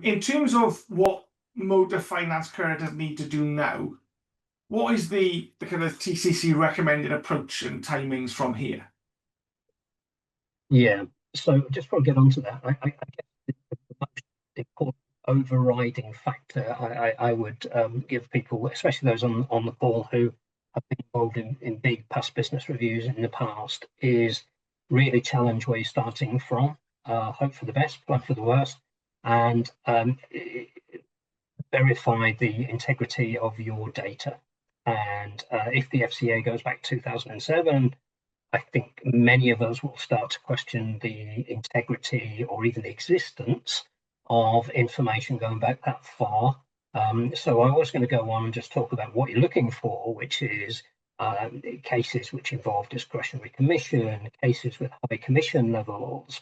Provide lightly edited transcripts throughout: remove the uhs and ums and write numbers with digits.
In terms of what motor finance creditors need to do now, what is the kind of TCC recommended approach and timings from here? Yeah, so just before I get onto that, I guess the most important overriding factor I would give people, especially those on the call who have been involved in big past business reviews in the past, is really challenge where you're starting from, hope for the best, plan for the worst, and verify the integrity of your data. And if the FCA goes back to 2007, I think many of us will start to question the integrity or even the existence of information going back that far. So I was going to go on and just talk about what you're looking for, which is cases which involve discretionary commission, cases with high commission levels,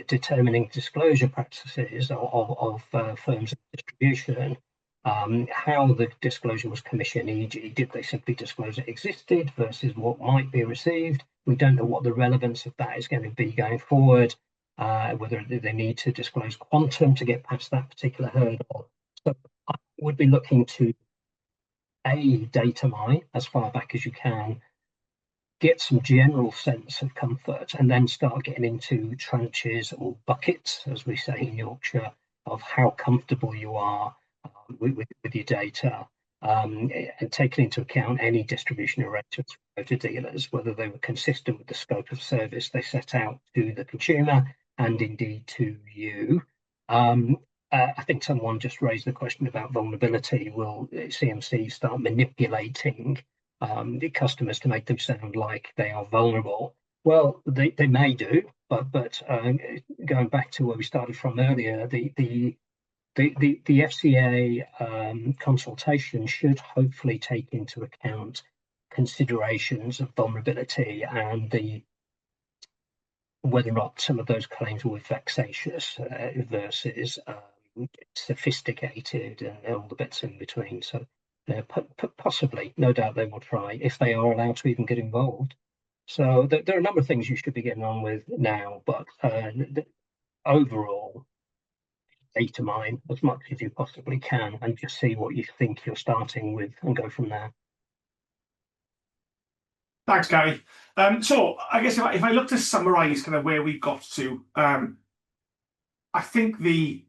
determining disclosure practices of firms of distribution, how the disclosure was commissioned, e.g. did they simply disclose it existed versus what might be received. We don't know what the relevance of that is going to be going forward, whether they need to disclose quantum to get past that particular hurdle. So I would be looking to data mine as far back as you can, get some general sense of comfort, and then start getting into tranches or buckets, as we say in Yorkshire, of how comfortable you are with your data, and taking into account any distribution arrangements to dealers, whether they were consistent with the scope of service they set out to the consumer and indeed to you. I think someone just raised the question about vulnerability. Will CMC start manipulating the customers to make them sound like they are vulnerable? Well, they may do, but going back to where we started from earlier, the FCA consultation should hopefully take into account considerations of vulnerability and whether or not some of those claims were vexatious versus sophisticated and all the bits in between. So possibly, no doubt they will try, if they are allowed to even get involved. So there are a number of things you should be getting on with now, but overall, data mine as much as you possibly can and just see what you think you're starting with and go from there. Thanks, Gary. So I guess if I look to summarise kind of where we got to, I think the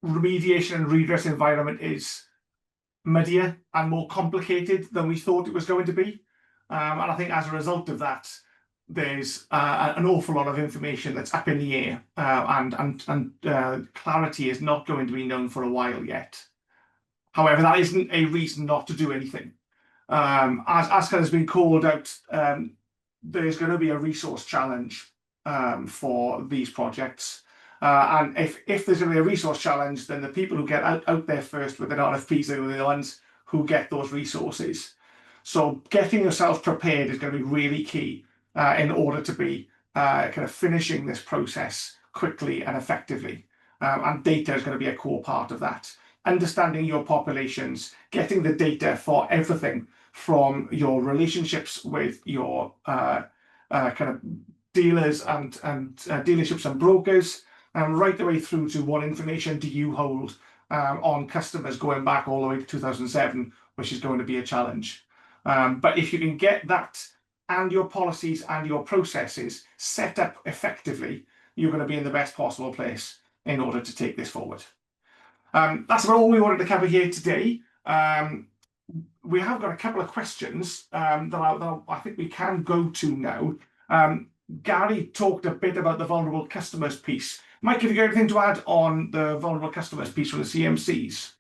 remediation and redress environment is muddier and more complicated than we thought it was going to be. And I think as a result of that, there's an awful lot of information that's up in the air, and clarity is not going to be known for a while yet. However, that isn't a reason not to do anything. As has been called out, there's going to be a resource challenge for these projects. And if there's going to be a resource challenge, then the people who get out there first with their RFPs are the ones who get those resources. So getting yourself prepared is going to be really key in order to be kind of finishing this process quickly and effectively. And data is going to be a core part of that. Understanding your populations, getting the data for everything from your relationships with your kind of dealers and dealerships and brokers, and right the way through to what information do you hold on customers going back all the way to 2007, which is going to be a challenge. But if you can get that and your policies and your processes set up effectively, you're going to be in the best possible place in order to take this forward. That's about all we wanted to cover here today. We have got a couple of questions that I think we can go to now. Gary talked a bit about the vulnerable customers piece. Mike, have you got anything to add on the vulnerable customers piece from the CMCs?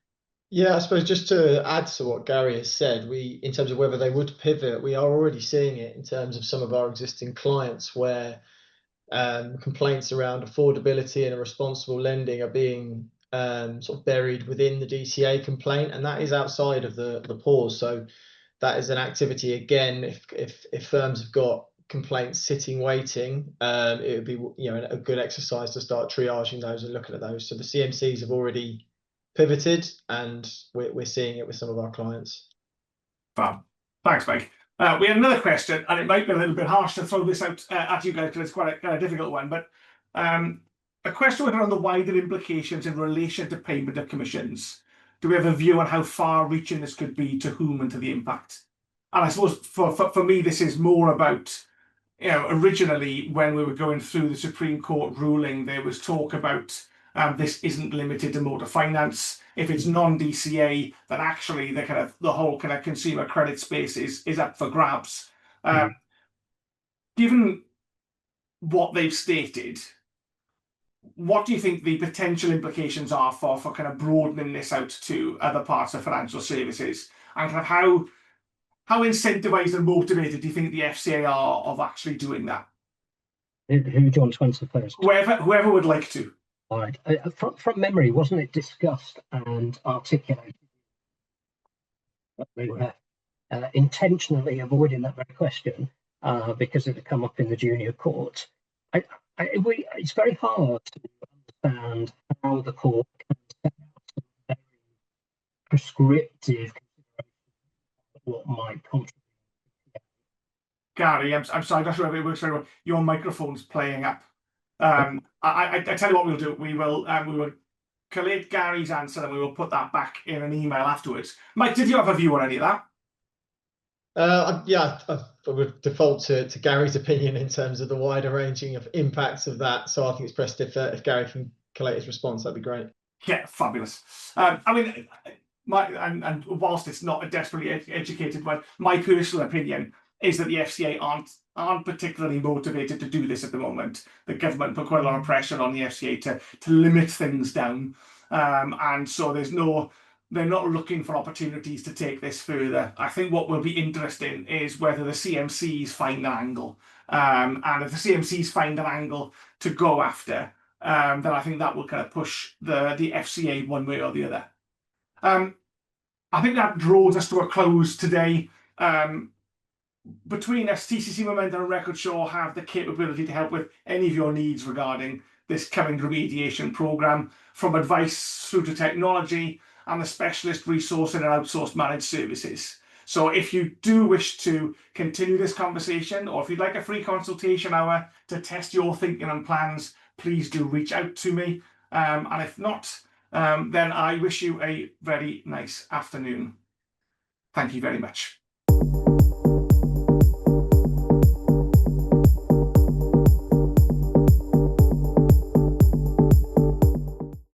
Yeah, I suppose just to add to what Gary has said, in terms of whether they would pivot, we are already seeing it in terms of some of our existing clients where complaints around affordability and irresponsible lending are being sort of buried within the DCA complaint, and that is outside of the pause. So that is an activity, again, if firms have got complaints sitting waiting, it would be a good exercise to start triaging those and looking at those. So the CMCs have already pivoted, and we're seeing it with some of our clients. Fab. Thanks, Mike. We had another question, and it might be a little bit harsh to throw this out at you guys because it's quite a difficult one, but a question around the wider implications in relation to payment of commissions. Do we have a view on how far-reaching this could be, to whom, and to the impact? And I suppose for me, this is more about, originally when we were going through the Supreme Court ruling, there was talk about this isn't limited to motor finance. If it's non-DCA, then actually the whole kind of consumer credit space is up for grabs. Given what they've stated, what do you think the potential implications are for kind of broadening this out to other parts of financial services, and kind of how incentivized and motivated do you think the FCA are of actually doing that? Who do you want to answer first? Whoever would like to. All right. From memory, wasn't it discussed and articulated that they were intentionally avoiding that very question because it had come up in the junior court? It's very hard to understand how the court can set out some very prescriptive what might contribute. Gary, I'm sorry, I'm not sure if it works very well. Your microphone's playing up. I tell you what we'll do. We will collate Gary's answer and we will put that back in an email afterwards. Mike, did you have a view on any of that? Yeah, I would default to Gary's opinion in terms of the wider ranging of impacts of that. So I think it's best if Gary can collate his response, that'd be great. Yeah, fabulous. I mean, and whilst it's not a desperately educated one, my personal opinion is that the FCA aren't particularly motivated to do this at the moment. The government put quite a lot of pressure on the FCA to limit things down, and so they're not looking for opportunities to take this further. I think what will be interesting is whether the CMCs find an angle, and if the CMCs find an angle to go after, then I think that will kind of push the FCA one way or the other. I think that draws us to a close today. Between us, TCC Momentum and Record Show have the capability to help with any of your needs regarding this coming remediation programme, from advice through to technology and the specialist resourcing and outsourced managed services. So if you do wish to continue this conversation, or if you'd like a free consultation hour to test your thinking and plans, please do reach out to me. And if not, then I wish you a very nice afternoon. Thank you very much.